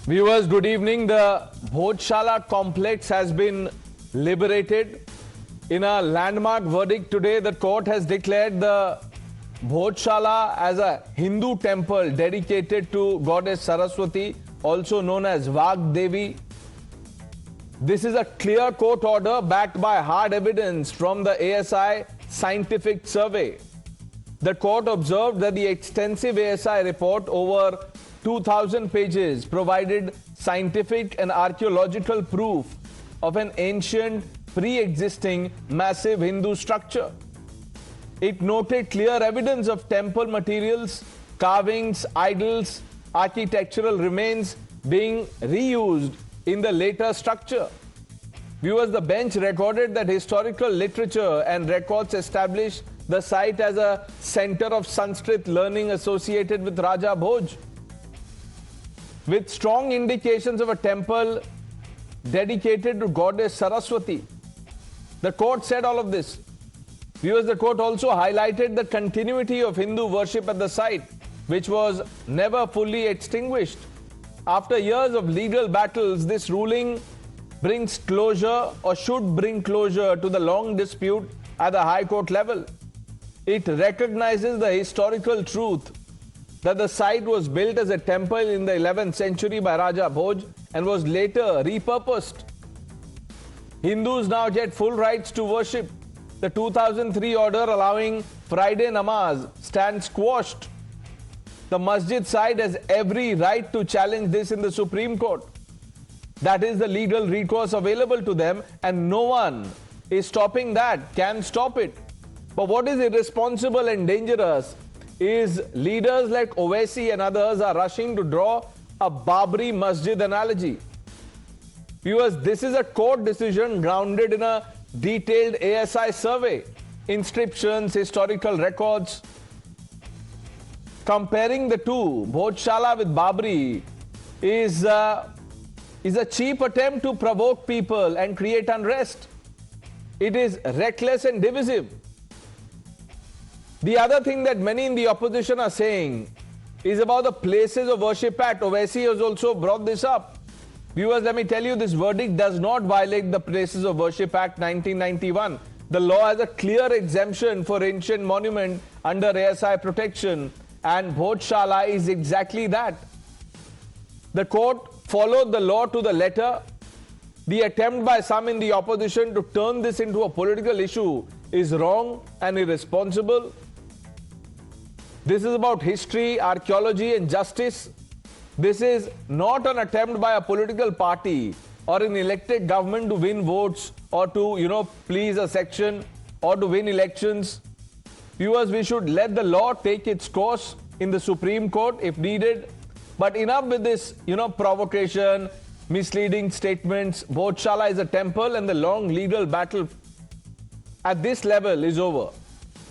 Viewers, good evening. The Bhojshala complex has been liberated. In a landmark verdict today, the court has declared the Bhojshala as a Hindu temple dedicated to goddess Saraswati, also known as Vag Devi. This is a clear court order backed by hard evidence from the ASI scientific survey. The court observed that the extensive ASI report over 2,000 pages provided scientific and archaeological proof of an ancient, pre-existing massive Hindu structure. It noted clear evidence of temple materials, carvings, idols, architectural remains being reused in the later structure. Viewers, the bench recorded that historical literature and records established the site as a center of Sanskrit learning associated with Raja Bhoj, with strong indications of a temple dedicated to goddess Saraswati. The court said all of this. Viewers, the court also highlighted the continuity of Hindu worship at the site, which was never fully extinguished. After years of legal battles, this ruling brings closure, or should bring closure, to the long dispute at the High Court level. It recognizes the historical truth that the site was built as a temple in the 11th century by Raja Bhoj and was later repurposed. Hindus now get full rights to worship. The 2003 order allowing Friday namaz stands quashed. The masjid side has every right to challenge this in the Supreme Court. That is the legal recourse available to them, and no one is stopping that, can stop it. But what is irresponsible and dangerous is leaders like Owaisi and others are rushing to draw a Babri Masjid analogy. Viewers, this is a court decision grounded in a detailed ASI survey, inscriptions, historical records. Comparing the two, Bhojshala with Babri, is a cheap attempt to provoke people and create unrest. It is reckless and divisive. The other thing that many in the opposition are saying is about the Places of Worship Act. Owaisi has also brought this up. Viewers, let me tell you, this verdict does not violate the Places of Worship Act 1991. The law has a clear exemption for ancient monument under ASI protection, and Bhojshala is exactly that. The court followed the law to the letter. The attempt by some in the opposition to turn this into a political issue is wrong and irresponsible. This is about history, archaeology, and justice. This is not an attempt by a political party or an elected government to win votes or to, please a section or to win elections. Viewers, we should let the law take its course in the Supreme Court if needed. But enough with this, provocation, misleading statements. Bhojshala is a temple, and the long legal battle at this level is over.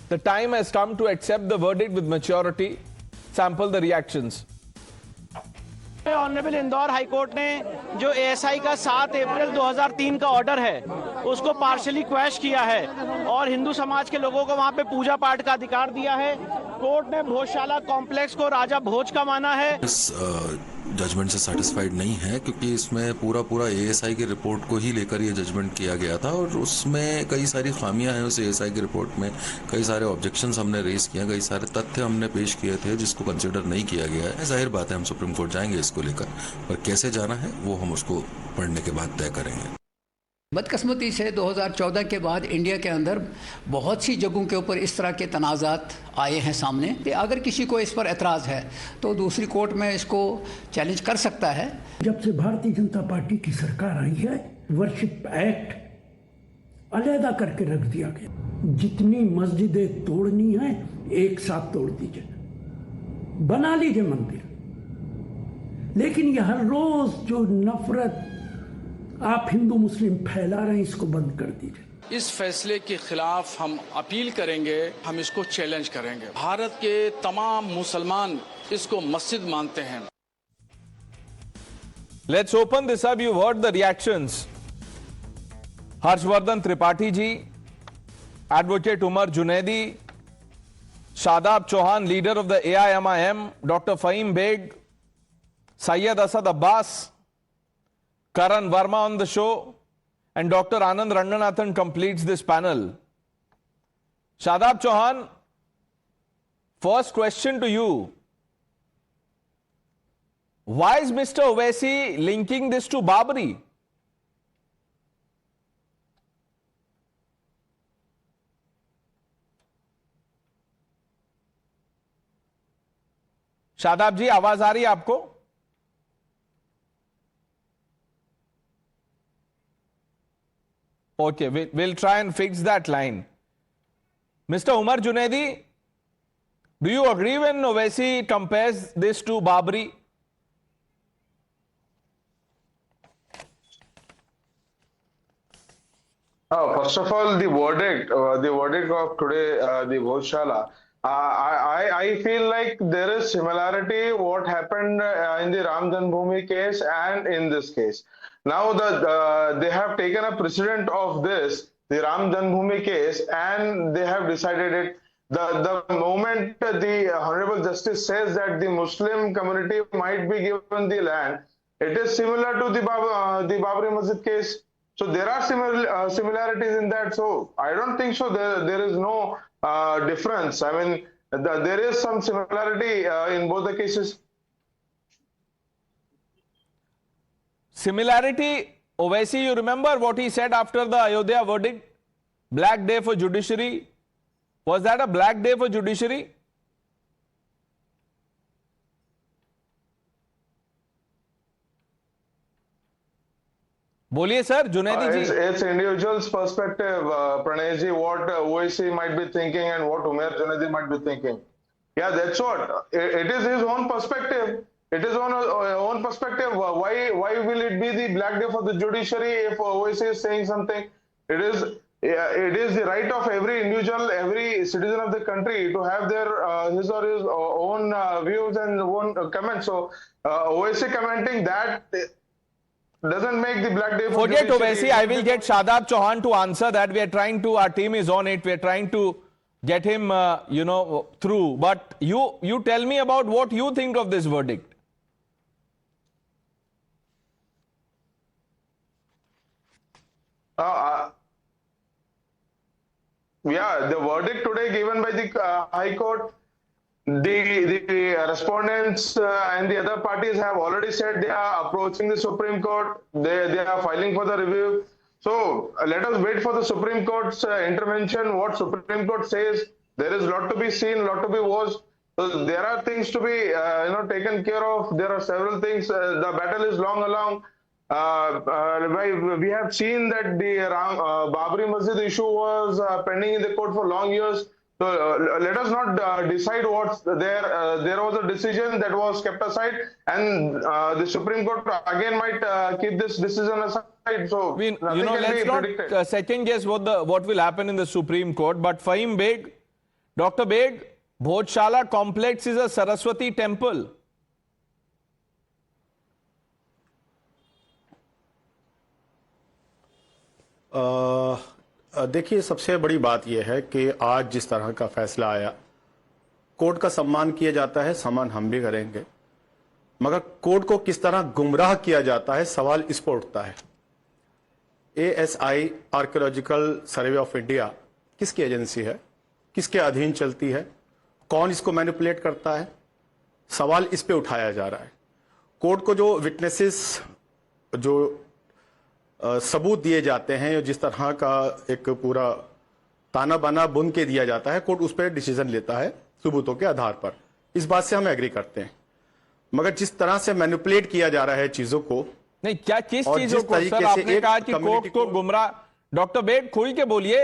The time has come to accept the verdict with maturity. Sample the reactions. Honourable Indore high court ने जो ASI का 7 अप्रैल 2003 का order है उसको partially quash किया है और हिंदू समाज के लोगों को वहां पे पूजा पाठ का अधिकार दिया है। कोर्ट ने भोजशाला कॉम्प्लेक्स को राजा भोज का माना है। इस जजमेंट से सेटिस्फाइड नहीं है क्योंकि इसमें पूरा एएसआई की रिपोर्ट को ही लेकर ये जजमेंट किया गया था और उसमें कई सारी खामियां हैं। उस एएसआई की रिपोर्ट में कई सारे ऑब्जेक्शंस हमने रेज किए, कई सारे तथ्य हमने पेश किए थे जिसको कंसिडर नहीं किया गया है। जाहिर बात है हम सुप्रीम कोर्ट जाएंगे इसको लेकर, पर कैसे जाना है वो हम उसको पढ़ने के बाद तय करेंगे। बदकिस्मती से 2014 के बाद इंडिया के अंदर बहुत सी जगहों के ऊपर इस तरह के तनाज़ात आए हैं सामने कि अगर किसी को इस पर एतराज़ है तो दूसरी कोर्ट में इसको चैलेंज कर सकता है। जब से भारतीय जनता पार्टी की सरकार आई है, वर्शिप एक्ट अलहदा करके रख दिया गया। जितनी मस्जिदें तोड़नी हैं एक साथ तोड़ दीजिए, बना लीजिए मंदिर, लेकिन यह हर रोज जो नफरत आप हिंदू मुस्लिम फैला रहे हैं इसको बंद कर दीजिए। इस फैसले के खिलाफ हम अपील करेंगे, हम इसको चैलेंज करेंगे। भारत के तमाम मुसलमान इसको मस्जिद मानते हैं। Let's open this up. You've heard the reactions. Harshvardhan Tripathi ji, Advocate Umar Junaidi, Shadab Chauhan, leader of the AIMIM, Dr. Fahim Beg, Syed Asad Abbas, Karan Verma on the show, and Dr. Anand Ranganathan completes this panel. Shadab Chauhan, first question to you. Why is Mr. Owaisi linking this to Babri? Shadab जी, आवाज आ रही है आपको? Okay, we'll try and fix that line. Mr. Umar Junaidi, do you agree when Owaisi compares this to Babri? First of all, the verdict of today, the Bhojshala, I feel like there is similarity what happened in the Ram Janmabhoomi case and in this case. Now they have taken a precedent of this, the Ram Janmabhoomi case, and they have decided it. The moment the Honorable Justice says that the Muslim community might be given the land, it is similar to the Babri Masjid case. So there are similarities in that. So I don't think so. There is no difference. I mean, there is some similarity in both the cases. Similarity, Owaisi, you remember what he said after the Ayodhya verdict? Black day for judiciary. Was that a black day for judiciary? बोलिए sir, Junaidi ji. It's individual's perspective, Pranay ji, what Owaisi might be thinking and what Umair Junaidi might be thinking. Yeah, that's what. It is his own perspective. It is on own perspective. Why will it be the black day for the judiciary if Owaisi is saying something? It is the right of every individual, every citizen of the country to have their his or his own views and own comments. So Owaisi commenting that doesn't make the black day for Forget judiciary. Owaisi. I will get Shadab Chauhan to answer that. We are trying to, our team is on it. We are trying to get him, through. But you tell me about what you think of this verdict. Yeah, the verdict today given by the High Court, the respondents and the other parties have already said they are approaching the Supreme Court. They are filing for the review. So let us wait for the Supreme Court's intervention. What Supreme Court says, there is a lot to be seen, a lot to be watched. So there are things to be taken care of. There are several things. The battle is long along. We have seen that the Babri Masjid issue was pending in the court for long years. So let us not decide what's there. There was a decision that was kept aside, and the Supreme Court again might keep this decision aside. So let's not second guess what will happen in the Supreme Court. But Fahim Beg, Dr. Beg, Bhojshala complex is a Saraswati temple. देखिए, सबसे बड़ी बात यह है कि आज जिस तरह का फैसला आया, कोर्ट का सम्मान किया जाता है, सम्मान हम भी करेंगे, मगर कोर्ट को किस तरह गुमराह किया जाता है, सवाल इस पर उठता है। ASI archaeological survey of India किसकी एजेंसी है, किसके अधीन चलती है, कौन इसको मैनिपुलेट करता है, सवाल इस पे उठाया जा रहा है। कोर्ट को जो विटनेसेस, जो सबूत दिए जाते हैं, जिस तरह का एक पूरा ताना बाना बुन के दिया जाता है, कोर्ट उस पर डिसीजन लेता है सबूतों के आधार पर। इस बात से हम एग्री करते हैं, मगर जिस तरह से मैनिपुलेट किया जा रहा है चीजों को, नहीं, क्या किस चीजों को सर? आपने कहा कि कोर्ट को गुमराह, डॉक्टर बेग खुल के बोलिए,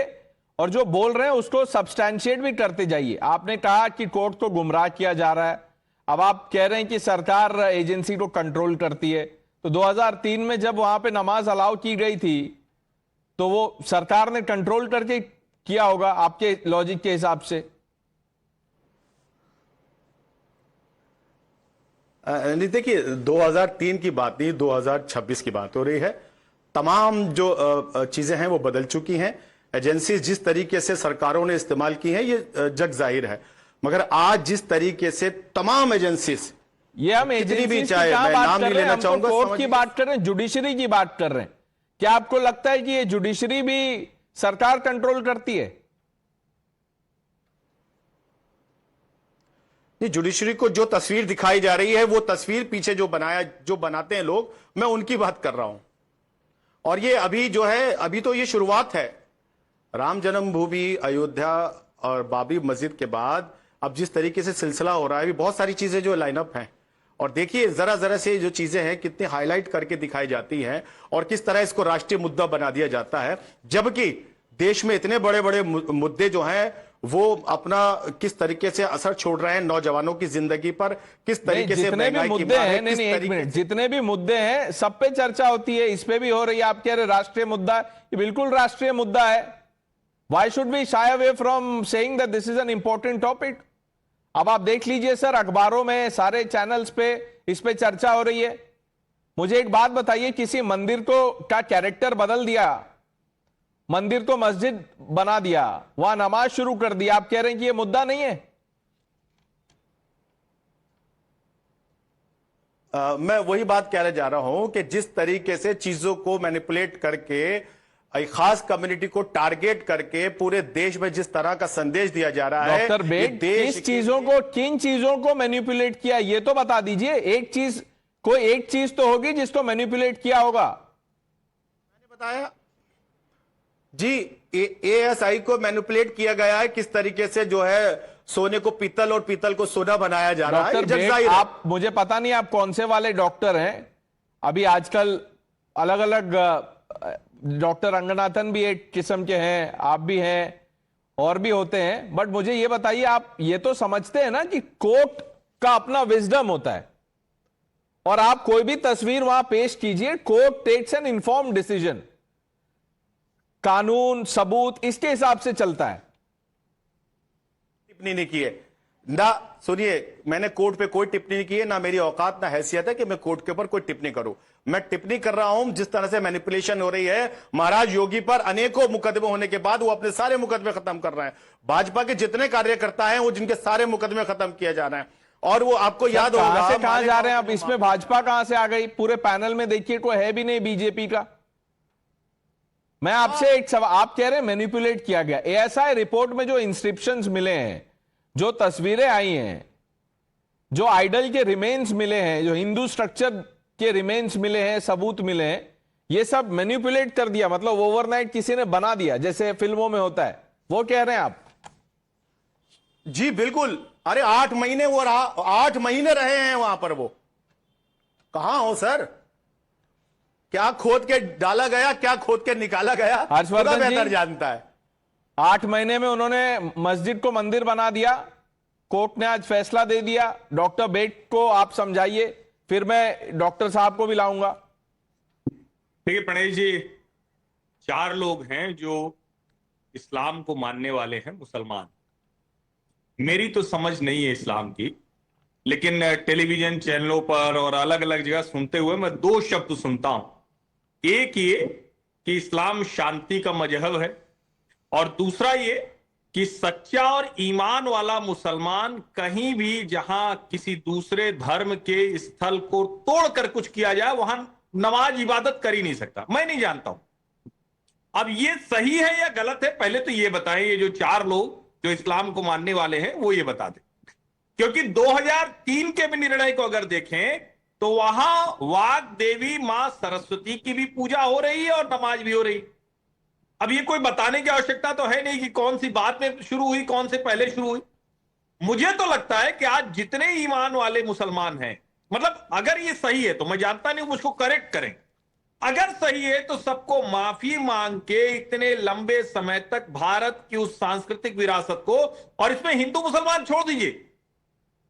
और जो बोल रहे हैं उसको सब्सटैंशिएट भी करते जाइए। आपने कहा कि कोर्ट को गुमराह किया जा रहा है, अब आप कह रहे हैं कि सरकार एजेंसी को कंट्रोल करती है। तो 2003 में जब वहां पे नमाज अलाउ की गई थी, तो वो सरकार ने कंट्रोल करके किया होगा आपके लॉजिक के हिसाब से। नहीं, देखिए, 2003 की बात नहीं, 2026 की बात हो रही है। तमाम जो चीजें हैं वो बदल चुकी हैं। एजेंसीज जिस तरीके से सरकारों ने इस्तेमाल की हैं, ये जग जाहिर है, मगर आज जिस तरीके से तमाम एजेंसीज ये हम कितनी भी एजेंसीज की चाहे, क्या मैं बात नाम कर नहीं रहे हैं, लेना हम तो चाहूंगा, कोर्ट की समझिए। बात कर रहे हैं, जुडिशरी की बात कर रहे हैं। क्या आपको लगता है कि ये जुडिशरी भी सरकार कंट्रोल करती है? जुडिशरी को जो तस्वीर दिखाई जा रही है वो तस्वीर पीछे जो बनाते हैं लोग, मैं उनकी बात कर रहा हूं। और ये अभी जो है, अभी तो ये शुरुआत है। राम जन्मभूमि, अयोध्या और बाबरी मस्जिद के बाद अब जिस तरीके से सिलसिला हो रहा है, अभी बहुत सारी चीजें जो लाइनअप हैं, और देखिए जरा जरा से जो चीजें हैं कितनी हाईलाइट करके दिखाई जाती हैं और किस तरह इसको राष्ट्रीय मुद्दा बना दिया जाता है, जबकि देश में इतने बड़े बड़े मुद्दे जो हैं वो अपना किस तरीके से असर छोड़ रहे हैं नौजवानों की जिंदगी पर, किस तरीके से जितने भी मुद्दे हैं, नहीं एक मिनट, जितने भी मुद्दे हैं सब पे चर्चा होती है, इस पे भी हो रही है। आप कह रहे राष्ट्रीय मुद्दा, ये बिल्कुल राष्ट्रीय मुद्दा है। Why should we shy away from saying that this is an important topic? अब आप देख लीजिए सर, अखबारों में, सारे चैनल्स पे इस पे चर्चा हो रही है। मुझे एक बात बताइए, किसी मंदिर को का कैरेक्टर बदल दिया, मंदिर को मस्जिद बना दिया, वहां नमाज शुरू कर दिया, आप कह रहे हैं कि यह मुद्दा नहीं है? मैं वही बात कहने जा रहा हूं कि जिस तरीके से चीजों को मैनिपुलेट करके, एक खास कम्युनिटी को टारगेट करके पूरे देश में जिस तरह का संदेश दिया जा रहा है, डॉक्टर बेग, किन चीजों को मैनिपुलेट किया, ये तो बता दीजिए। कोई एक चीज तो होगी जिसको मैनिपुलेट किया होगा। मैंने बताया जी, एएसआई को मैनिपुलेट किया गया है, किस तरीके से जो है सोने को पीतल और पीतल को सोना बनाया जा रहा है। डॉक्टर बेग, आप, मुझे पता नहीं आप कौन से वाले डॉक्टर हैं, अभी आजकल अलग अलग डॉक्टर रंगनाथन भी एक किस्म के हैं, आप भी हैं और भी होते हैं, बट मुझे ये बताइए, आप ये तो समझते हैं ना कि कोर्ट का अपना विजडम होता है, और आप कोई भी तस्वीर वहां पेश कीजिए, court takes an informed decision, कानून सबूत इसके हिसाब से चलता है। टिप्पणी नहीं की है ना, सुनिए, मैंने कोर्ट पे कोई टिप्पणी नहीं की है, ना मेरी औकात ना हैसियत है कि मैं कोर्ट के ऊपर कोई टिप्पणी करूं। मैं टिप्पणी कर रहा हूं जिस तरह से मैनिपुलेशन हो रही है महाराज योगी पर, अनेकों मुकदमे होने के बाद वो अपने सारे मुकदमे खत्म कर रहे हैं। भाजपा के जितने कार्यकर्ता हैं वो जिनके सारे मुकदमे खत्म किए जा रहे हैं, और वो आपको याद होगा कहां से कहां जा रहे हैं। अब इसमें भाजपा कहां से आ गई? पूरे पैनल में देखिए कोई है भी नहीं बीजेपी का। मैं आपसे एक सवाल, आप कह रहे हैं मैनिपुलेट किया गया। एएसआई रिपोर्ट में जो इंस्क्रिप्शंस मिले हैं, जो तस्वीरें आई हैं, जो आइडल के रिमेन्स मिले हैं, जो हिंदू स्ट्रक्चर के रिमेन्स मिले हैं, सबूत मिले हैं, ये सब मैनिपुलेट कर दिया, मतलब ओवरनाइट किसी ने बना दिया, जैसे फिल्मों में होता है, वो कह रहे हैं आप? जी बिल्कुल। अरे 8 महीने वो रहा, 8 महीने रहे हैं वहां पर, वो कहां हो सर? क्या खोद के डाला गया, क्या खोद के निकाला गया, हर्षवर्धन जी बेहतर जानता है। 8 महीने में उन्होंने मस्जिद को मंदिर बना दिया, कोर्ट ने आज फैसला दे दिया। डॉक्टर बेग को आप समझाइए, फिर मैं डॉक्टर साहब को भी लाऊंगा। देखिए प्रणेश जी, 4 लोग हैं जो इस्लाम को मानने वाले हैं, मुसलमान। मेरी तो समझ नहीं है इस्लाम की, लेकिन टेलीविजन चैनलों पर और अलग अलग जगह सुनते हुए मैं 2 शब्द सुनता हूं। एक ये कि इस्लाम शांति का मजहब है, और दूसरा ये कि सच्चा और ईमान वाला मुसलमान कहीं भी जहां किसी दूसरे धर्म के स्थल को तोड़कर कुछ किया जाए वहां नमाज इबादत कर ही नहीं सकता। मैं नहीं जानता हूं अब ये सही है या गलत है, पहले तो ये बताएं। ये जो 4 लोग जो इस्लाम को मानने वाले हैं वो ये बता दें, क्योंकि 2003 के भी निर्णय को अगर देखें तो वहां वाग देवी मां सरस्वती की भी पूजा हो रही है और नमाज भी हो रही। अब ये कोई बताने की आवश्यकता तो है नहीं कि कौन सी बात में शुरू हुई, कौन से पहले शुरू हुई। मुझे तो लगता है कि आज जितने ईमान वाले मुसलमान हैं, मतलब अगर ये सही है तो मैं जानता नहीं, मुझको करेक्ट करें, अगर सही है तो सबको माफी मांग के इतने लंबे समय तक भारत की उस सांस्कृतिक विरासत को, और इसमें हिंदू मुसलमान छोड़ दीजिए,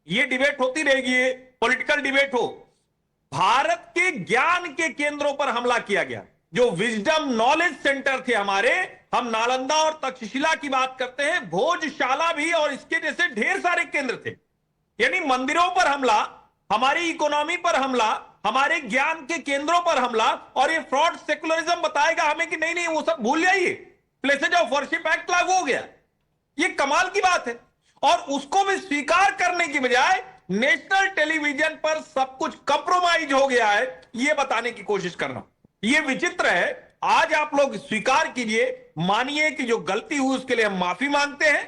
ये डिबेट होती रहेगी, पॉलिटिकल डिबेट हो, भारत के ज्ञान के केंद्रों पर हमला किया गया। जो विजडम नॉलेज सेंटर थे हमारे, हम नालंदा और तक्षशिला की बात करते हैं, भोजशाला भी और इसके जैसे ढेर सारे केंद्र थे। यानी मंदिरों पर हमला, हमारी इकोनॉमी पर हमला, हमारे ज्ञान के केंद्रों पर हमला, और ये फ्रॉड सेकुलरिज्म बताएगा हमें कि नहीं नहीं वो सब भूल जाइए, प्लेसेज ऑफ वर्शिप एक्ट लागू हो गया। ये कमाल की बात है। और उसको भी स्वीकार करने की बजाय नेशनल टेलीविजन पर सब कुछ कंप्रोमाइज हो गया है, ये बताने की कोशिश करना, ये विचित्र है। आज आप लोग स्वीकार कीजिए, मानिए कि जो गलती हुई उसके लिए हम माफी मांगते हैं,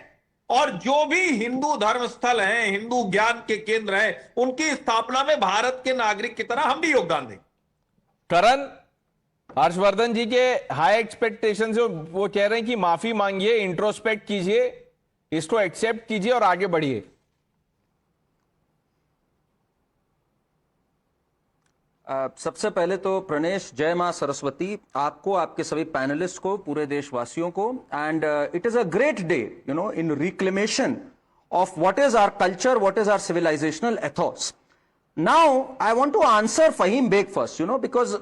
और जो भी हिंदू धर्म स्थल हैं, हिंदू ज्ञान के केंद्र हैं, उनकी स्थापना में भारत के नागरिक की तरह हम भी योगदान दें। करण, हर्षवर्धन जी के हाई एक्सपेक्टेशन से वो कह रहे हैं कि माफी मांगिए, इंट्रोस्पेक्ट कीजिए, इसको एक्सेप्ट कीजिए और आगे बढ़िए। सबसे पहले तो प्रणेश, जय मां सरस्वती, आपको, आपके सभी पैनलिस्ट को, पूरे देशवासियों को। And it is a great day, you know, in reclamation of what is our culture, what is our civilisational ethos. Now, I want to answer Fahim Beg first, you know, because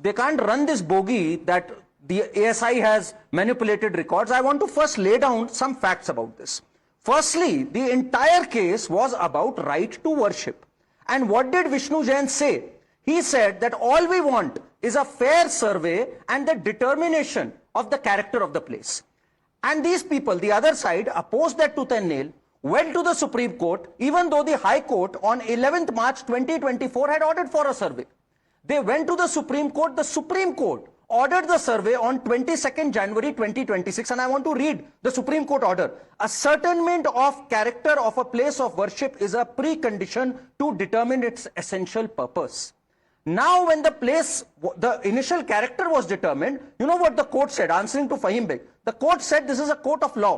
they can't run this bogey that the ASI has manipulated records. I want to first lay down some facts about this. Firstly, the entire case was about right to worship. And what did Vishnu Jain say? He said that all we want is a fair survey and the determination of the character of the place. And these people, the other side, opposed that tooth and nail, went to the Supreme Court, even though the High Court on 11th March 2024 had ordered for a survey. They went to the Supreme Court. The Supreme Court ordered the survey on 22nd January 2026, and I want to read the Supreme Court order. Ascertainment of character of a place of worship is a precondition to determine its essential purpose. Now, when the place, the initial character was determined, you know what the court said, answering to Fahim Beg? The court said this is a court of law.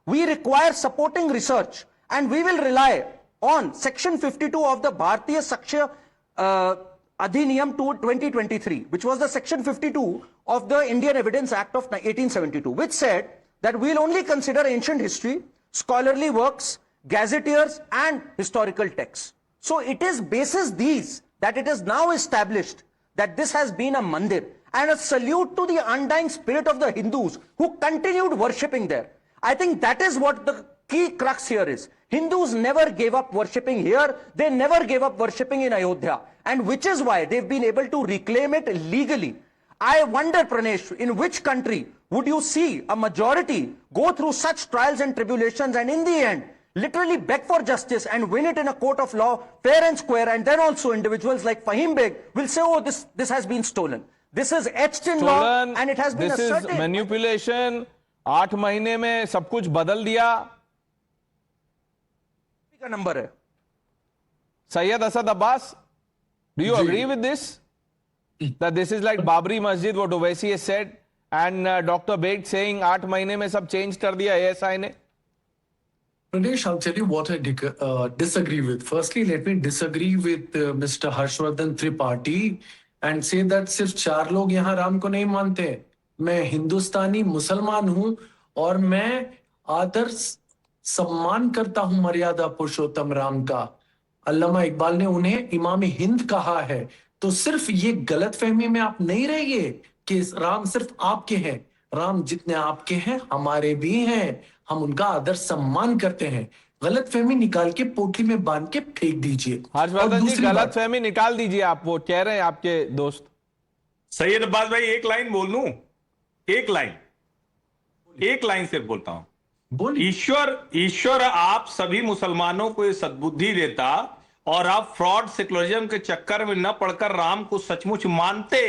We require supporting research, and we will rely on Section 52 of the Bharatiya Sakshya Adhiniyam 2023, which was the Section 52 of the Indian Evidence Act of 1872, which said that we'll only consider ancient history, scholarly works, gazetteers, and historical texts. So it is basis these that it is now established that this has been a mandir, and a salute to the undying spirit of the Hindus who continued worshipping there. I think that is what the key crux here is. Hindus never gave up worshipping here. They never gave up worshipping in Ayodhya. And which is why they've been able to reclaim it legally. I wonder, Pranesh, in which country would you see a majority go through such trials and tribulations and in the end literally beg for justice and win it in a court of law, fair and square, and then also individuals like Fahim Beg will say, oh, this has been stolen. This is etched in law and it has been asserted. This is manipulation. 8 महीने में सब कुछ बदल दिया का number है. Syed Asad Abbas, do you agree with this? That this is like Babri Masjid, what Owaisi has said, and Dr. Beg saying 8 महीने में सब चेंज कर दिया ASI ने? Pranesh, I'll tell you what I disagree with. Firstly, let me disagree with Mr. Harshvardhan Tripathi and say that सिर्फ 4 लोग यहाँ राम को नहीं मानते. मैं हिंदुस्तानी मुसलमान हूं और मैं आदर सम्मान करता हूं मर्यादा पुरुषोत्तम राम का. अल्लामा इकबाल ने उन्हें इमाम हिंद कहा है. तो सिर्फ ये गलतफहमी में आप नहीं रहिए कि राम सिर्फ आपके हैं. राम जितने आपके हैं हमारे भी हैं. हम उनका आदर सम्मान करते हैं. गलतफहमी निकाल के पोटली में बांध के फेंक दीजिए. हर्षवर्धन जी, गलतफहमी निकाल दीजिए. आप वो कह रहे हैं आपके दोस्त. सैयद अब्बास भाई, एक लाइन बोल लूं? एक लाइन सिर्फ बोलता हूं. ईश्वर आप सभी मुसलमानों को ये सद्बुद्धि देता और आप फ्रॉड सेकुलरिज्म के चक्कर में न पड़कर राम को सचमुच मानते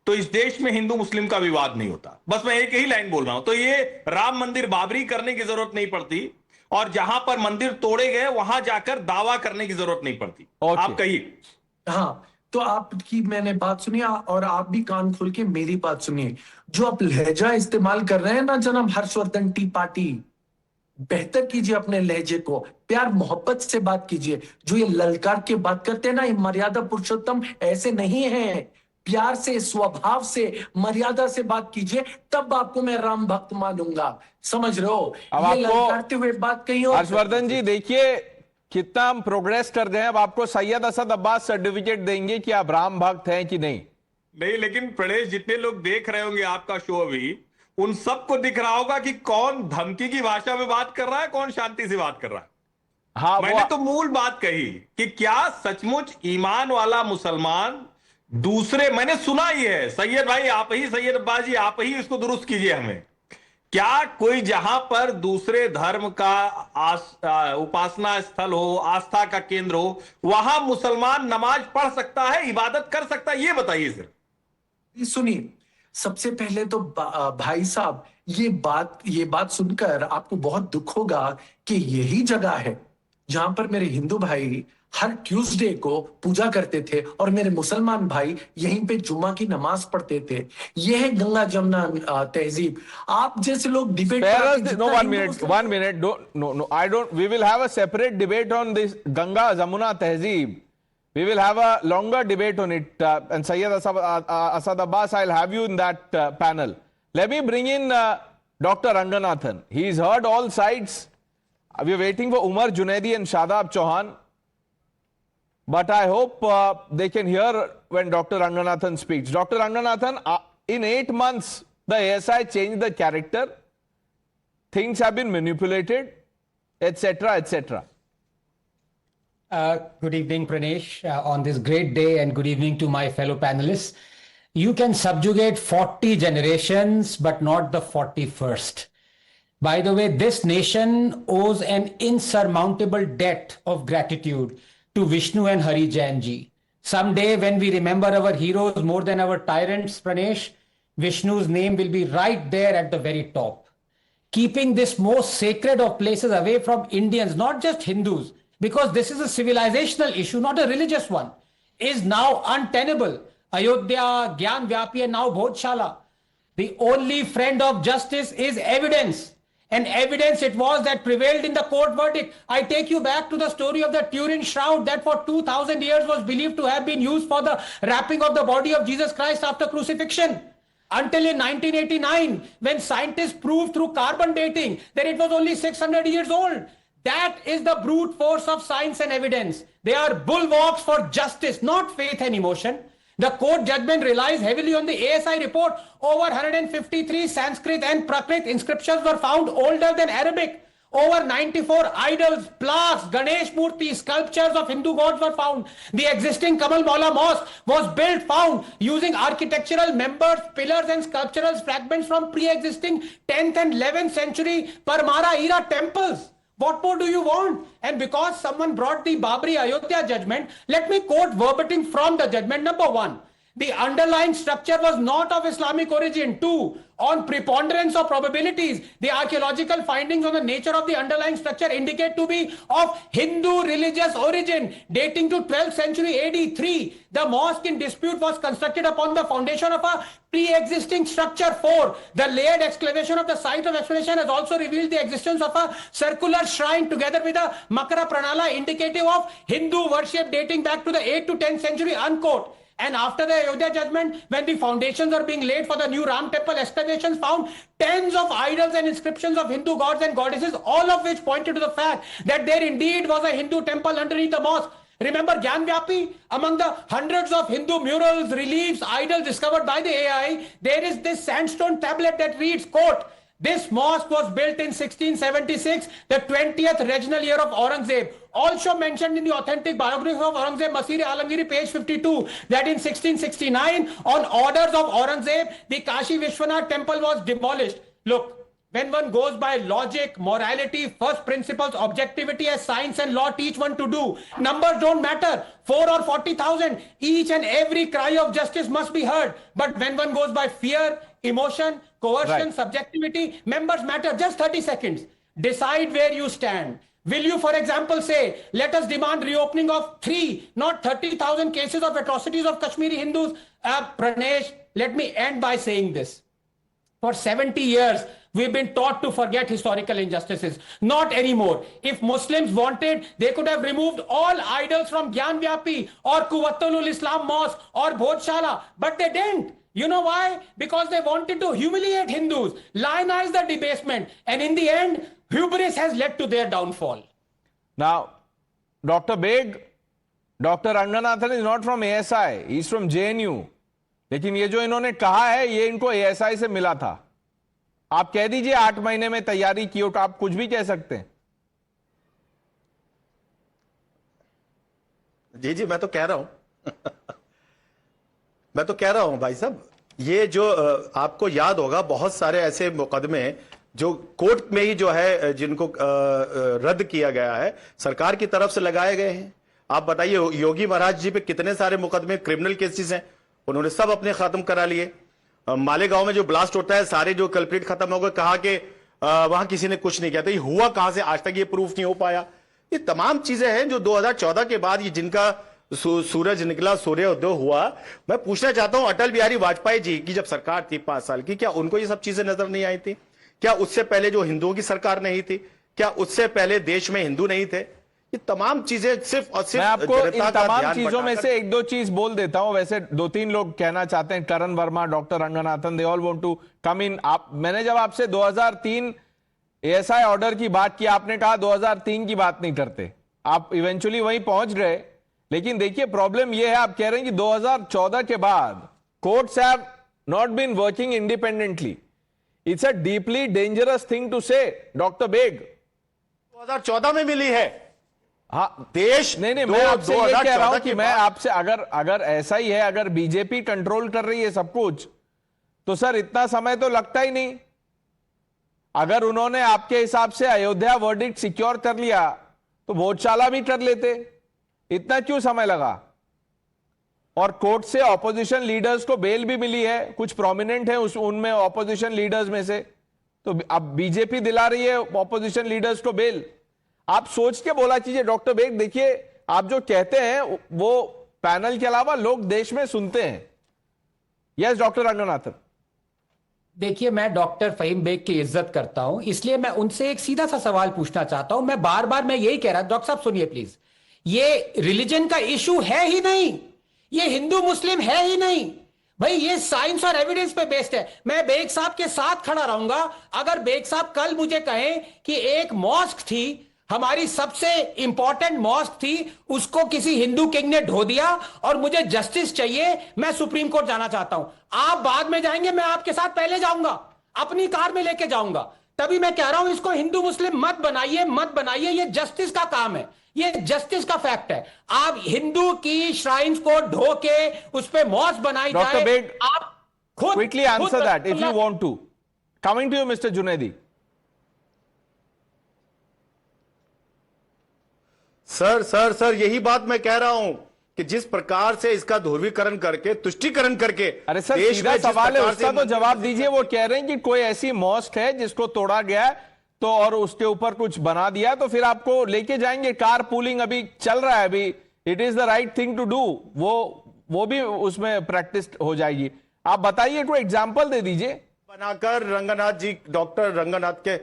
तो इस देश में हिंदू मुस्लिम का विवाद नहीं होता. बस मैं एक ही लाइन बोल रहा हूं. तो ये राम मंदिर बाबरी करने की जरूरत नहीं पड़ती और जहां पर मंदिर तोड़े गए वहां जाकर दावा करने की जरूरत नहीं पड़ती. आप कहिए. हाँ, तो आपकी मैंने बात सुनी और आप भी कान खोल के मेरी बात सुनिए. जो आप लहजा इस्तेमाल कर रहे हैं ना जनाब हर्षवर्धन त्रिपाठी, बेहतर कीजिए अपने लहजे को. प्यार मोहब्बत से बात कीजिए. जो ये ललकार के बात करते हैं ना, ये मर्यादा पुरुषोत्तम ऐसे नहीं है. प्यार से, स्वभाव से, मर्यादा से बात कीजिए, तब आपको मैं राम भक्त मानूंगा. समझ रहे हो? अब ये ललकारते हुए बात कहीं और. हर्षवर्धन जी देखिए कितना हम प्रोग्रेस कर गए हैं. अब आपको सैयद असद अब्बास सर्टिफिकेट देंगे कि आप राम भक्त हैं कि नहीं. नहीं, लेकिन प्रणेश, जितने लोग देख रहे होंगे आपका शो अभी, उन सबको दिख रहा होगा कि कौन धमकी की भाषा में बात कर रहा है, कौन शांति से बात कर रहा है. हाँ, मैंने तो मूल बात कही कि क्या सचमुच ईमान वाला मुसलमान दूसरे, मैंने सुना ही है. सैयद भाई आप ही, सैयद अब्बास जी आप ही इसको दुरुस्त कीजिए हमें. क्या कोई जहां पर दूसरे धर्म का उपासना स्थल हो, आस्था का केंद्र हो, वहां मुसलमान नमाज पढ़ सकता है, इबादत कर सकता है? ये बताइए सर। सुनिए, सबसे पहले तो भाई साहब, ये बात सुनकर आपको बहुत दुख होगा कि यही जगह है जहां पर मेरे हिंदू भाई हर ट्यूसडे को पूजा करते थे और मेरे मुसलमान भाई यहीं पे जुम्मा की नमाज पढ़ते थे। यह है गंगा जमुना तहजीब। आप जैसे लोग debate No, 1 minute, 1 minute. No, I don't. We will have a separate debate on this Ganga Jamuna Tehzeeb. We will have a longer debate on it. And Sayyid Asad Abbas, I'll have you in that panel. Let me bring in Dr. Ranganathan. He's heard all sides. We're waiting for Umar Junaidi and Shadab Chauhan. But I hope they can hear when Dr. Ranganathan speaks. Dr. Ranganathan, in 8 months, the ASI changed the character. Things have been manipulated, etc., etc. Good evening, Pranesh, on this great day, and good evening to my fellow panelists. You can subjugate 40 generations, but not the 41st. By the way, this nation owes an insurmountable debt of gratitude to Vishnu and Hari Jain ji. Someday when we remember our heroes more than our tyrants, Pranesh, Vishnu's name will be right there at the very top. Keeping this most sacred of places away from Indians, not just Hindus, because this is a civilizational issue, not a religious one, is now untenable. Ayodhya, Gyan Vyapi, and now Bhodshala. The only friend of justice is evidence. And evidence it was that prevailed in the court verdict. I take you back to the story of the Turin shroud that for 2000 years was believed to have been used for the wrapping of the body of Jesus Christ after crucifixion. Until in 1989, when scientists proved through carbon dating that it was only 600 years old. That is the brute force of science and evidence. They are bulwarks for justice, not faith and emotion. The court judgment relies heavily on the ASI report. Over 153 Sanskrit and Prakrit inscriptions were found older than Arabic. Over 94 idols, plaques, Ganesh Murti, sculptures of Hindu gods were found. The existing Kamal Maula Mosque was found using architectural members, pillars and sculptural fragments from pre-existing 10th and 11th century Parmara era temples. What more do you want? And because someone brought the Babri Ayodhya judgment, let me quote verbatim from the judgment. Number 1, the underlying structure was not of Islamic origin. 2, on preponderance of probabilities, the archaeological findings on the nature of the underlying structure indicate to be of Hindu religious origin, dating to 12th century AD. 3, the mosque in dispute was constructed upon the foundation of a pre-existing structure. 4, the layered excavation of the site of excavation has also revealed the existence of a circular shrine together with a Makara Pranala indicative of Hindu worship dating back to the 8th to 10th century, unquote. And after the Ayodhya judgment, when the foundations are being laid for the new Ram temple, excavations found tens of idols and inscriptions of Hindu gods and goddesses, all of which pointed to the fact that there indeed was a Hindu temple underneath the mosque. Remember Gyan Vyapi? Among the hundreds of Hindu murals, reliefs, idols discovered by the AI, there is this sandstone tablet that reads, quote, "This mosque was built in 1676, the 20th regnal year of Aurangzeb." Also mentioned in the authentic biography of Aurangzeb, Masir Alamgiri, page 52, that in 1669, on orders of Aurangzeb, the Kashi Vishwanath temple was demolished. Look, when one goes by logic, morality, first principles, objectivity as science and law teach one to do, numbers don't matter. 4 or 40,000, each and every cry of justice must be heard. But when one goes by fear, emotion, coercion, subjectivity, members matter. Just 30 seconds. Decide where you stand. Will you, for example, say, let us demand reopening of 3, not 30,000 cases of atrocities of Kashmiri Hindus? Pranesh, let me end by saying this. For 70 years, we've been taught to forget historical injustices. Not anymore. If Muslims wanted, they could have removed all idols from Gyan Vyapi or Quwwatul Islam Mosque or Bhodshala, but they didn't. You know why? Because they wanted to humiliate Hindus, lionize the debasement, and in the end, hubris has led to their downfall. Now, Dr. Beg, Dr. Ranganathan is not from ASI, he's from JNU. लेकिन ये जो इन्होंने कहा है ये इनको ASI से मिला था. आप कह दीजिए 8 महीने में तैयारी की हो तो आप कुछ भी कह सकते हैं. जी जी मैं तो कह रहा हूं मैं तो कह रहा हूं भाई साहब, ये जो आपको याद होगा बहुत सारे ऐसे मुकदमे जो कोर्ट में ही जो है जिनको रद्द किया गया है सरकार की तरफ से लगाए गए हैं। आप बताइए योगी महाराज जी पे कितने सारे मुकदमे क्रिमिनल केसेस हैं, उन्होंने सब अपने खत्म करा लिए। मालेगांव में जो ब्लास्ट होता है सारे जो कल्प्रिट खत्म हो गए, कहा कि वहां किसी ने कुछ नहीं किया, तो ये हुआ कहां से, आज तक ये प्रूफ नहीं हो पाया। ये तमाम चीजें हैं जो 2014 के बाद ये जिनका सूरज निकला, सूर्योदय हुआ। मैं पूछना चाहता हूं अटल बिहारी वाजपेयी जी की जब सरकार थी 5 साल की, क्या उनको ये सब चीजें नजर नहीं आई थी? क्या उससे पहले जो हिंदुओं की सरकार नहीं थी, क्या उससे पहले देश में हिंदू नहीं थे? ये तमाम चीजें सिर्फ और सिर्फ मैं आपको इन तमाम चीजों में से एक दो चीज बोल देता हूं। वैसे 2-3 लोग कहना चाहते हैं, Karan Verma, doctor Ranganathan, they all want to come in. मैंने जब आपसे 2003 एएसआई ऑर्डर की बात की, आपने कहा 2003 की बात नहीं करते, आप इवेंचुअली वहीं पहुंच गए। लेकिन देखिए प्रॉब्लम यह है, आप कह रहे हैं कि 2014 के बाद courts have not been working independently. It's a deeply dangerous thing to say, doctor Beg. 2014 में मिली है। हाँ देश नहीं, मैं आपसे ये कह रहा हूं कि मैं आपसे अगर ऐसा ही है, अगर बीजेपी कंट्रोल कर रही है सब कुछ, तो सर इतना समय तो लगता ही नहीं। अगर उन्होंने आपके हिसाब से अयोध्या वर्डिक्ट सिक्योर कर लिया तो भोजशाला भी कर लेते, इतना क्यों समय लगा? और कोर्ट से ऑपोजिशन लीडर्स को बेल भी मिली है, कुछ प्रोमिनेंट है उनमें ऑपोजिशन लीडर्स में से, तो अब बीजेपी दिला रही है ऑपोजिशन लीडर्स को बेल। आप सोच के बोला कीजिए डॉक्टर बेग। देखिए आप जो कहते हैं वो पैनल के अलावा लोग देश में सुनते हैं। Yes doctor Ranganathan. देखिए मैं डॉक्टर फहीम बेग की इज्जत करता हूं, इसलिए मैं उनसे एक सीधा सा सवाल पूछना चाहता हूं। मैं बार बार मैं यही कह रहा, डॉक्टर साहब सुनिए प्लीज, ये रिलीजन का इशू है ही नहीं, ये हिंदू मुस्लिम है ही नहीं भाई, ये साइंस और एविडेंस पे बेस्ड है। मैं बेग साहब के साथ खड़ा रहूंगा। अगर बेग साहब कल मुझे कहें कि एक मॉस्क थी, हमारी सबसे इंपॉर्टेंट मॉस्क थी, उसको किसी हिंदू किंग ने ढो दिया और मुझे जस्टिस चाहिए, मैं सुप्रीम कोर्ट जाना चाहता हूं। आप बाद में जाएंगे, मैं आपके साथ पहले जाऊंगा, अपनी कार में लेके जाऊंगा। तभी मैं कह रहा हूं इसको हिंदू मुस्लिम मत बनाइए, ये जस्टिस का काम है, ये जस्टिस का फैक्ट है। आप हिंदू की श्राइन्स को ढो के उस पर मॉस्क बनाई जाए, आप खुद quickly answer that if you want to. Coming to you mister Junaidi. Sir यही बात मैं कह रहा हूं कि जिस प्रकार से इसका ध्रुवीकरण करके, तुष्टीकरण करके, अरे सर सीधा सवाल है, उसका तो जवाब दीजिए। वो कह रहे हैं कि कोई ऐसी मॉस्क है जिसको तोड़ा गया है तो और उसके ऊपर कुछ बना दिया, तो फिर आपको लेके जाएंगे। कार पूलिंग अभी चल रहा है, अभी it is the right thing to do, वो भी उसमें प्रैक्टिस हो जाएगी। आप बताइए, कोई एग्जाम्पल दे दीजिए। बनाकर रंगनाथ जी, डॉक्टर रंगनाथ के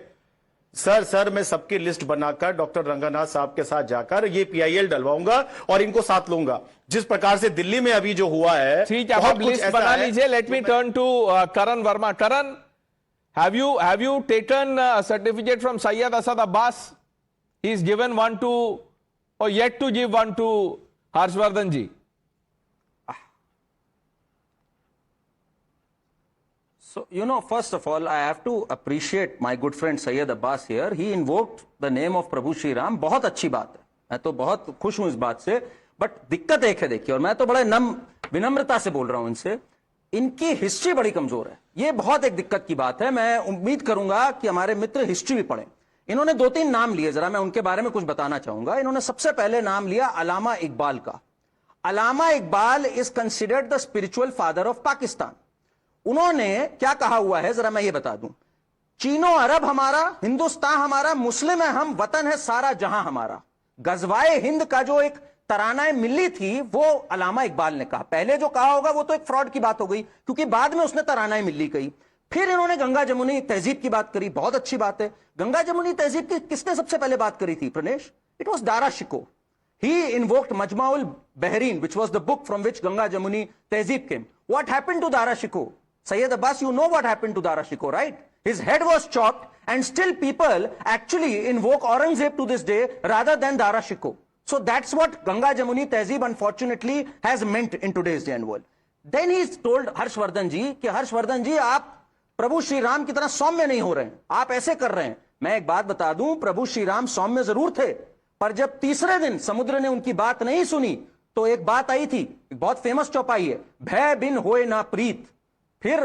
सर मैं सबकी लिस्ट बनाकर डॉक्टर रंगनाथ साहब के साथ जाकर ये पीआईएल डलवाऊंगा और इनको साथ लूंगा। जिस प्रकार से दिल्ली में अभी जो हुआ है, ठीक है, आप लिस्ट बना लीजिए। Let me turn to Karan Verma. Karan, have you taken a certificate from Syed Asad Abbas? He's given one to, or yet to give one to Harshvardhan ji. So, first of all, I have to appreciate my good friend Syed Abbas here. He invoked the name of Prabhu Shri Ram. बहुत अच्छी बात है, मैं तो बहुत खुश हूं इस बात से। बट दिक्कत एक है, देखिए, और मैं तो बड़े विनम्रता से बोल रहा हूं इनसे, इनकी हिस्ट्री बड़ी कमजोर है। ये बहुत एक दिक्कत की बात है। मैं उम्मीद करूंगा कि हमारे मित्र हिस्ट्री भी पढ़ें। इन्होंने 2-3 नाम लिए, जरा मैं उनके बारे में कुछ बताना चाहूंगा। इन्होंने सबसे पहले नाम लिया अलामा इकबाल का। Allama Iqbal is considered the spiritual father of Pakistan. उन्होंने क्या कहा हुआ है, जरा मैं ये बता दूं। चीनो अरब हमारा, हिंदुस्तान हमारा, मुस्लिम है हम, वतन है सारा जहां हमारा। गजवाए हिंद का जो एक तराना मिली थी, वो अलामा इकबाल ने कहा। पहले जो कहा होगा वो तो एक फ्रॉड की बात हो गई, क्योंकि बाद में उसने तराना मिली कही। फिर इन्होंने गंगा जमुनी तहजीब की बात करी, बहुत अच्छी बात है। गंगा जमुनी तहजीब की किसने सबसे पहले बात करी थी Pranesh? It was Dara Shikoh. He invoked Majmaul Bahrain, which was the book from which Ganga Jamuni tehzeeb came. What happened to Dara Shikoh? Syed Abbas, you know what happened to Dara Shikoh, right? His head was chopped, and still people actually invoke Aurangzeb to this day rather than Dara Shikoh. So that's what Ganga Jamuni Tehzeeb unfortunately has meant in today's Jain world. Then he told Harshvardhan ji कि हर्षवर्धन जी आप प्रभु श्री राम की तरह सौम्य नहीं हो रहे हैं, आप ऐसे कर रहे हैं। मैं एक बात बता दूं, प्रभु श्री राम सौम्य जरूर थे, पर जब तीसरे दिन समुद्र ने उनकी बात नहीं सुनी तो एक बात आई थी, एक बहुत फेमस चौपाई है, भय बिन होए ना प्रीत। फिर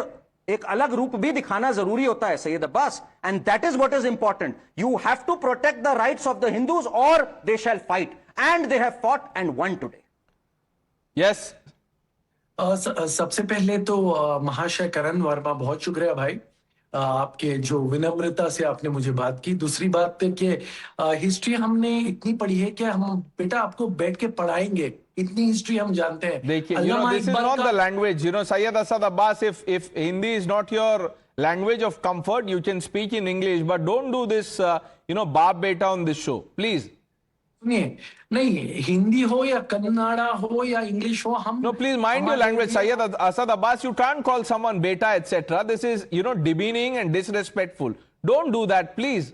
एक अलग रूप भी दिखाना जरूरी होता है Syed Abbas, and that is what is important. You have to protect the rights of the Hindus और they shall fight, and they have fought and won today. Yes, सबसे पहले तो महाशय करण वर्मा, बहुत शुक्रिया भाई आपके जो विनम्रता से आपने मुझे बात की. दूसरी बात कि हिस्ट्री हमने इतनी पढ़ी है कि हम बेटा आपको बैठ के पढ़ाएंगे, इतनी हिस्ट्री हम जानते हैं. देखिए, this is not the language. Syed Asad Abbas, if Hindi is not your language of comfort, you can speak in English, but don't do this, baap beta on this show, please. सुनिए, नहीं हिंदी हो या कन्नड़ा हो या English हो, हम No, please mind your language. Syed Asad Abbas, you can't call someone beta, etc. This is, demeaning and disrespectful. Don't do that, please.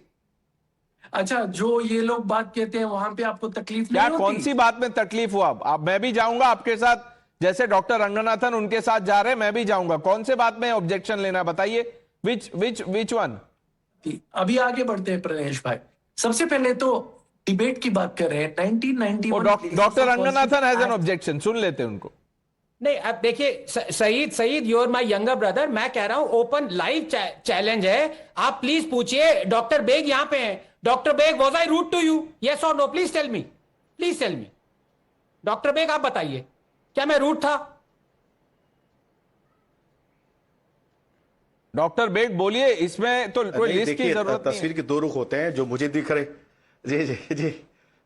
अच्छा, जो ये लोग बात कहते हैं वहां पे आपको तकलीफ क्या, नहीं होती? कौन सी बात में तकलीफ हुआ? अब मैं भी जाऊंगा आपके साथ, जैसे डॉक्टर रंगनाथन उनके साथ जा रहे हैं, मैं भी जाऊंगा. कौन से बात में ऑब्जेक्शन लेना, बताइए. Which one? अभी आगे बढ़ते हैं प्रणेश भाई. सबसे पहले तो डिबेट की बात कर रहे हैं. 1991 doctor Ranganathan has an objection, सुन लेते हैं उनको. नहीं, अब देखिए Saeed you are my younger brother. मैं कह रहा हूं ओपन लाइव चैलेंज है, आप प्लीज पूछिए. डॉक्टर बेग यहां पे हैं. Doctor Baig, was I rude to you? Yes और no? Please tell me. Doctor Baig, आप बताइए, क्या मैं रूड था? डॉक्टर बेग बोलिए, इसमें तो कोई लिस्ट की जरूरत नहीं. तस्वीर के दो रुख होते हैं, जो मुझे दिख रहे. जी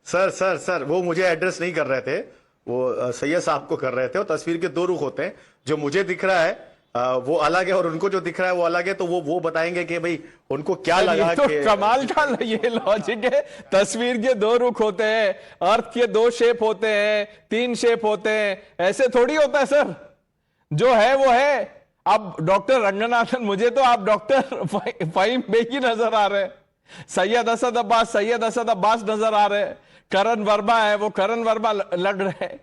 सर, वो मुझे एड्रेस नहीं कर रहे थे, वो सैयद साहब को कर रहे थे. और तस्वीर के दो रुख होते हैं, जो मुझे दिख रहा है वो अलग है और उनको जो दिख रहा है वो अलग है. तो वो बताएंगे कि भाई उनको क्या लगा. तो कमाल का ये लॉजिक है. तस्वीर के दो रुख होते हैं, अर्थ के दो शेप होते हैं, 3 शेप होते हैं, ऐसे थोड़ी होता है सर. जो है वो है. अब डॉक्टर रंगनाथन, मुझे तो आप डॉक्टर फहीम बेगी नजर आ रहे हैं. सैयद असद अब्बास नजर आ रहे हैं. करण वर्मा है, वो करण वर्मा लग रहे हैं.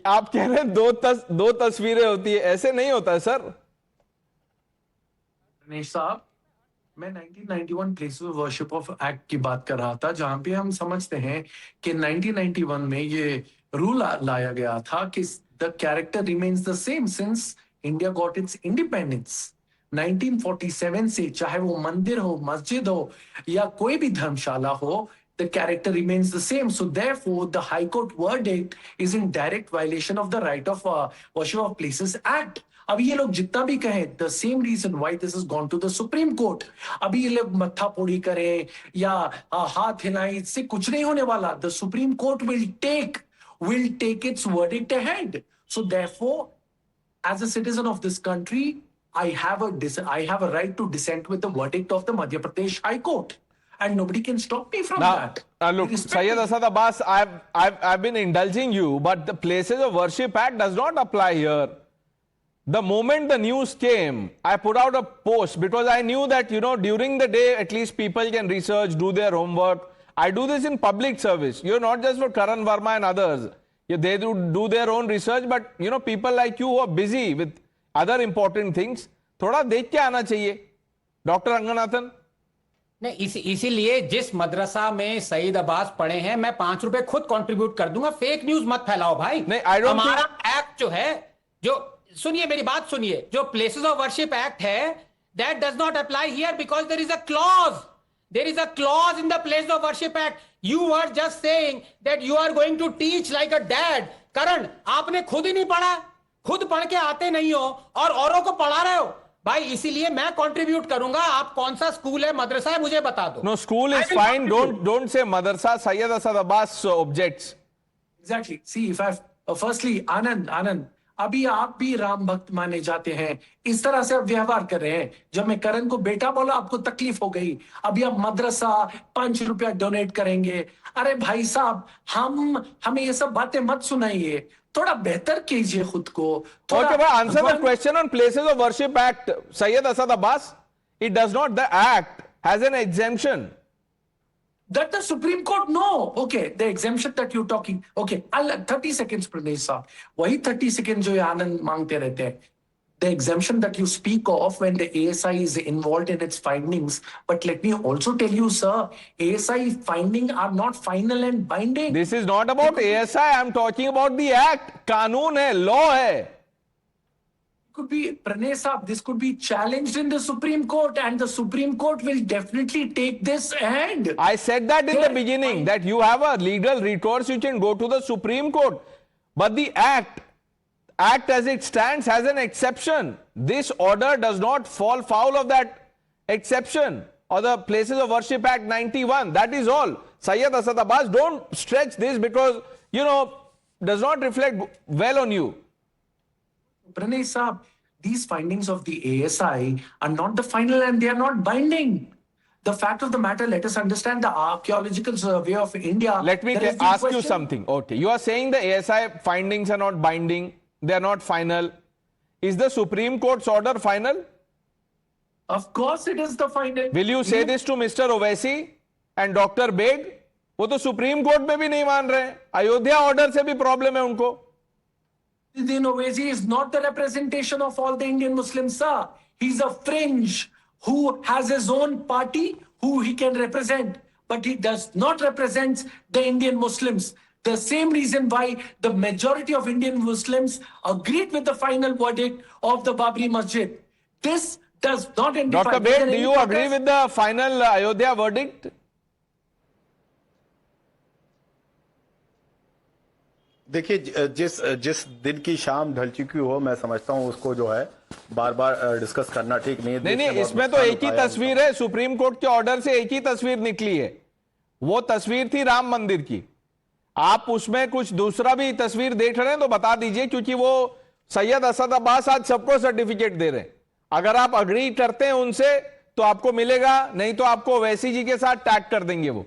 आप कह रहे हैं दो तस्वीरें होती है, ऐसे नहीं होता है सर. गणेश साहब, मैं 1991 places of worship of act की बात कर रहा था, जहां पे हम समझते हैं कि 1991 में ये रूल लाया गया था कि the character remains the same since India got its independence. 1947 से, चाहे वो मंदिर हो, मस्जिद हो या कोई भी धर्मशाला हो, the character remains the same. So therefore, the High Court verdict is in direct violation of the Right of Worship of Places Act. अभी ये लोग जितना भी कहें, the same reason why this has gone to the Supreme Court. अभी ये लोग मत्था पोड़ी करें या हाथ हिलाएं, इससे कुछ नहीं होने वाला. The Supreme Court will take its verdict ahead. So therefore, as a citizen of this country, I have a right to dissent with the verdict of the Madhya Pradesh High Court. And nobody can stop me from that. Look, Syed Asad Abbas, I've been indulging you, but the Places of Worship Act does not apply here. The moment the news came, I put out a post because I knew that, during the day, at least people can research, do their homework. I do this in public service. Not just for Karan Verma and others. They do their own research, but, people like you who are busy with other important things, थोड़ा देख के आना चाहिए. Doctor Ranganathan, नहीं, इसीलिए जिस मदरसा में सईद अब्बास पढ़े हैं, मैं 5 रुपए खुद कंट्रीब्यूट कर दूंगा. फेक न्यूज मत फैलाओ भाई. नहीं, हमारा एक्ट जो है, जो सुनिए मेरी बात सुनिए, जो प्लेसेस ऑफ वर्शिप एक्ट है, that does not apply here because there is a clause in the place of worship act. You are just saying that you are going to teach like a dad. Karan, आपने खुद ही नहीं पढ़ा, खुद पढ़ के आते नहीं हो और औरों को पढ़ा रहे हो भाई. इसीलिए मैं कंट्रीब्यूट करूंगा. आप कौन सा स्कूल है, मदरसा है, मुझे बता दो. No, school is fine. Don't say madrasa. Syed Asad Abbas objects. Exactly. See, if I've firstly, Anand, अभी आप भी राम भक्त माने जाते हैं. इस तरह से आप व्यवहार कर रहे हैं. जब मैं करण को बेटा बोला, आपको तकलीफ हो गई. अभी आप मदरसा 5 रुपया डोनेट करेंगे. अरे भाई साहब, हमें ये सब बातें मत सुनाइए. थोड़ा बेहतर कीजिए खुद को. Okay, but answer the question on Places of Worship Act, Syed Asad Abbas. It does not. The act has an exemption. That the Supreme Court, no. Okay, the exemption that you're talking. Okay, 30 seconds, Pranesh साहब. वही 30 seconds जो ये आनंद मांगते रहते हैं. The exemption that you speak of when the ASI is involved in its findings. But let me also tell you, sir, ASI findings are not final and binding. This is not about ASI. I'm talking about the act. कानून है, law है. could be, Pranay Saab, this could be challenged in the Supreme Court, and the Supreme Court will definitely take this and I said that in the beginning, that you have a legal recourse, you can go to the Supreme Court. But the act as it stands has an exception. This order does not fall foul of that exception, or the Places of Worship Act 91. That is all. Syed Asad Abbas, don't stretch this because, does not reflect well on you. Pranay Saab, these findings of the ASI are not the final and they are not binding. The fact of the matter, let us understand the Archaeological Survey of India. Let me ask you something. Okay, you are saying the ASI findings are not binding, they are not final. Is the Supreme Court's order final? Of course it is the final. Will you say this to Mr. Owaisi and Dr. Beg? वो तो supreme court में भी नहीं मान रहे, Ayodhya order से भी problem है उनको. Din Owaisi is not the representation of all the Indian Muslims, sir. He's a fringe who has his own party who he can represent, but he does not represent the Indian Muslims. The same reason why the majority of Indian Muslims agreed with the final verdict of the Babri Masjid. This does not identify. Dr. Beg, do you agree with the final Ayodhya verdict? देखिए, जिस दिन की शाम ढल चुकी हो, मैं समझता हूं उसको जो है बार बार डिस्कस करना ठीक नहीं है. नहीं, इसमें तो एक ही तस्वीर है. सुप्रीम कोर्ट के ऑर्डर से एक ही तस्वीर निकली है. वो तस्वीर थी राम मंदिर की. आप उसमें कुछ दूसरा भी तस्वीर देख रहे हैं तो बता दीजिए, क्योंकि वो सैयद असद अब्बास आज सबको सर्टिफिकेट दे रहे हैं. अगर आप अग्री करते हैं उनसे तो आपको मिलेगा, नहीं तो आपको ओवैसी जी के साथ टैग कर देंगे वो.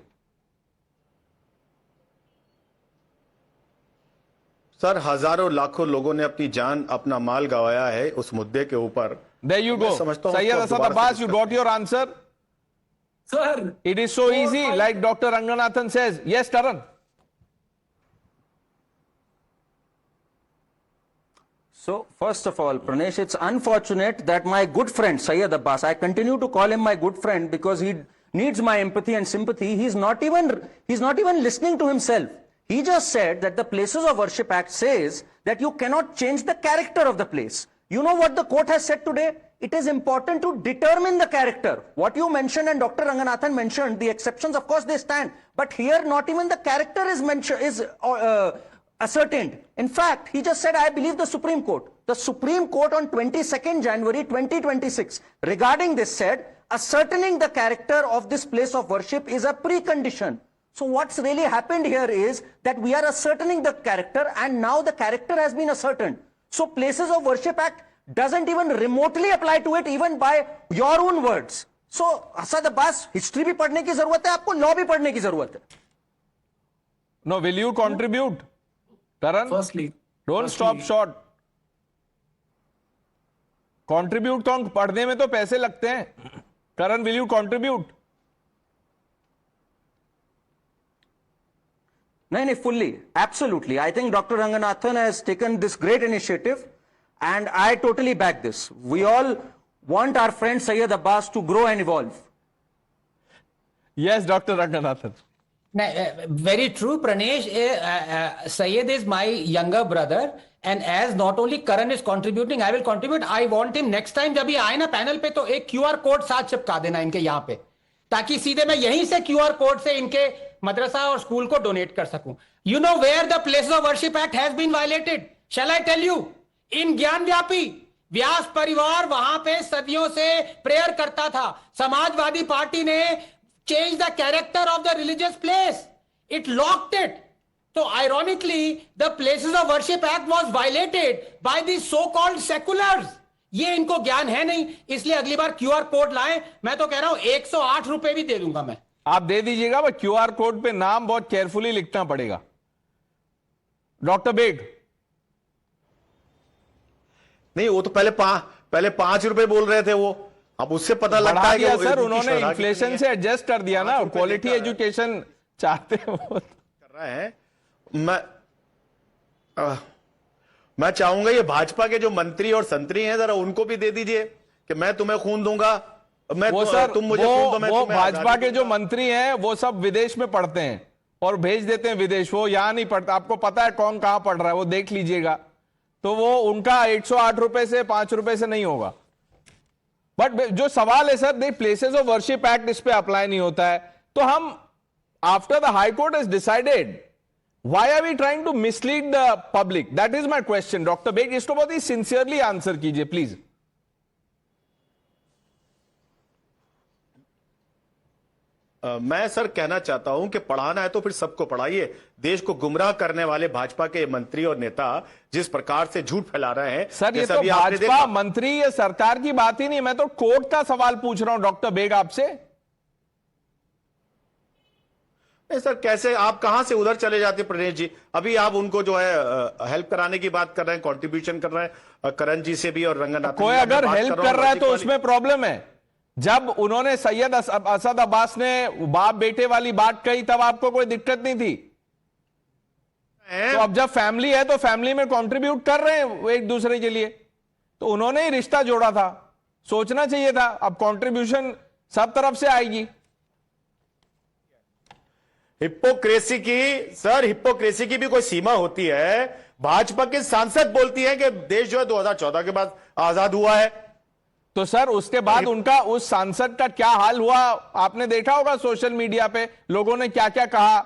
सर, हजारों लाखों लोगों ने अपनी जान, अपना माल गंवाया है उस मुद्दे के ऊपर. There you go. Syed Asad Abbas, you got your answer? Sir, it is so easy, like Dr. Ranganathan says. Yes, Taran. So, first of all, Pranesh, it's unfortunate that my good friend Syed Abbas, I continue to call him my good friend because he needs my empathy and sympathy. He's not even listening to himself. He just said that the Places of Worship Act says that you cannot change the character of the place. You know what the court has said today? It is important to determine the character. What you mentioned and Dr. Ranganathan mentioned, the exceptions, of course, they stand. But here, not even the character is ascertained. In fact, he just said, I believe the Supreme Court. The Supreme Court on 22nd January 2026, regarding this said, ascertaining the character of this place of worship is a precondition. So what's really happened here is that we are ascertaining the character, and now the character has been ascertained. So Places of Worship Act doesn't even remotely apply to it, even by your own words. So Asad Abbas, history भी पढ़ने की जरूरत है आपको, law भी पढ़ने की जरूरत है. No, will you contribute, Taran? Firstly, don't stop short. Contribute तो पढ़ने में तो पैसे लगते हैं. Taran, will you contribute? No, fully, absolutely. I think Dr. Ranganathan has taken this great initiative, and I totally back this. We all want our friend Syed Abbas to grow and evolve. Yes, Dr. Ranganathan. Very true, Pranesh. Syed is my younger brother, and as not only Karan is contributing, I will contribute. I want him next time जब ये आए ना panel पे तो एक QR code साथ चिपका देना इनके यहाँ पे, ताकि सीधे मैं यहीं से QR कोड से इनके मदरसा और स्कूल को डोनेट कर सकूं. You know where the Places of Worship Act has been violated? Shall I tell you? In ज्ञान व्यापी. व्यास परिवार वहां पे सदियों से प्रेयर करता था. समाजवादी पार्टी ने change the character of the religious place. It locked it. So ironically, the Places of Worship Act was violated by these so-called seculars. ये इनको ज्ञान है नहीं, इसलिए अगली बार QR कोड लाएं. मैं तो कह रहा हूं 108 रुपए भी दे दूंगा मैं. आप दे दीजिएगा, बट QR कोड पे नाम बहुत केयरफुली लिखना पड़ेगा. डॉक्टर बेग. नहीं, वो तो पहले 5 रुपए बोल रहे थे वो. अब उससे पता लगता है कि सर उन्होंने इन्फ्लेशन से एडजस्ट कर दिया ना. क्वालिटी एजुकेशन चाहते हैं वो कर रहे हैं. मैं चाहूंगा ये भाजपा के जो मंत्री और संतरी हैं, जरा उनको भी दे दीजिए कि मैं तुम्हें खून दूंगा. तुम मुझे खून दो, मैं वो तुम्हें भाजपा के जो मंत्री हैं वो सब विदेश में पढ़ते हैं और भेज देते हैं विदेश. वो यहां नहीं पढ़ता. आपको पता है कौन कहां पढ़ रहा है, वो देख लीजिएगा. तो वो उनका 108 रुपए से 5 रुपए से नहीं होगा। बट जो सवाल है sir, the places of worship act इस पे अप्लाई नहीं होता है, तो हम after the high court has decided, why are we trying to mislead the public? That is my question. Doctor Beg, इसको बहुत ही सिंसियरली आंसर कीजिए प्लीज। मैं सर कहना चाहता हूं कि पढ़ाना है तो फिर सबको पढ़ाइए। देश को गुमराह करने वाले भाजपा के मंत्री और नेता जिस प्रकार से झूठ फैला रहे हैं सर, ये तो भाजपा मंत्री या सरकार की बात ही नहीं, मैं तो कोर्ट का सवाल पूछ रहा हूं डॉक्टर बेग आपसे। नहीं सर, कैसे आप कहां से उधर चले जाते प्रणेश जी? अभी आप उनको जो है हेल्प कराने की बात कर रहे हैं, कंट्रीब्यूशन कर रहे हैं करण जी से भी और रंगनाथ। कोई अगर हेल्प कर रहा है तो उसमें प्रॉब्लम है। जब उन्होंने सैयद असद अब्बास ने बाप बेटे वाली बात कही तब आपको कोई दिक्कत नहीं थी, तो अब जब फैमिली है तो फैमिली में कंट्रीब्यूट कर रहे हैं एक दूसरे के लिए, तो उन्होंने ही रिश्ता जोड़ा था, सोचना चाहिए था। अब कंट्रीब्यूशन सब तरफ से आएगी। हिपोक्रेसी की सर, हिपोक्रेसी की भी कोई सीमा होती है। भाजपा के सांसद बोलती है कि देश जो है 2014 के बाद आजाद हुआ है, तो सर उसके बाद उनका उस सांसद का क्या हाल हुआ आपने देखा होगा सोशल मीडिया पे, लोगों ने क्या क्या कहा,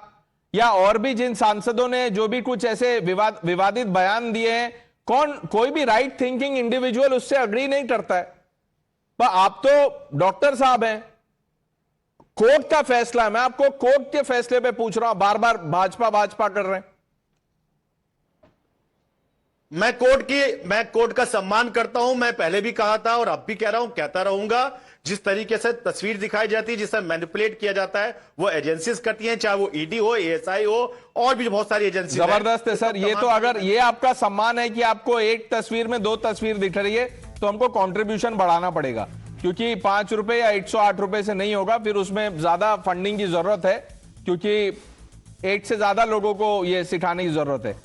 या और भी जिन सांसदों ने जो भी कुछ ऐसे विवादित बयान दिए हैं, कोई भी राइट थिंकिंग इंडिविजुअल उससे अग्री नहीं करता है। पर आप तो डॉक्टर साहब हैं, कोर्ट का फैसला है, मैं आपको कोर्ट के फैसले पे पूछ रहा हूं, बार बार भाजपा कर रहे हैं। मैं कोर्ट का सम्मान करता हूं। मैं पहले भी कहा था और अब भी कह रहा हूं, कहता रहूंगा। जिस तरीके से तस्वीर दिखाई जाती है, जिससे मैनिपुलेट किया जाता है, वो एजेंसीज करती हैं, चाहे वो ईडी हो, एएसआई हो, और भी बहुत सारी एजेंसी। जबरदस्त है सर। ये तो अगर ये आपका सम्मान है कि आपको एक तस्वीर में 2 तस्वीर दिख रही है, तो हमको कॉन्ट्रीब्यूशन बढ़ाना पड़ेगा, क्योंकि 5 रुपए या 108 रुपए से नहीं होगा, फिर उसमें ज्यादा फंडिंग की जरूरत है, क्योंकि 1 से ज्यादा लोगों को ये सिखाने की जरूरत है।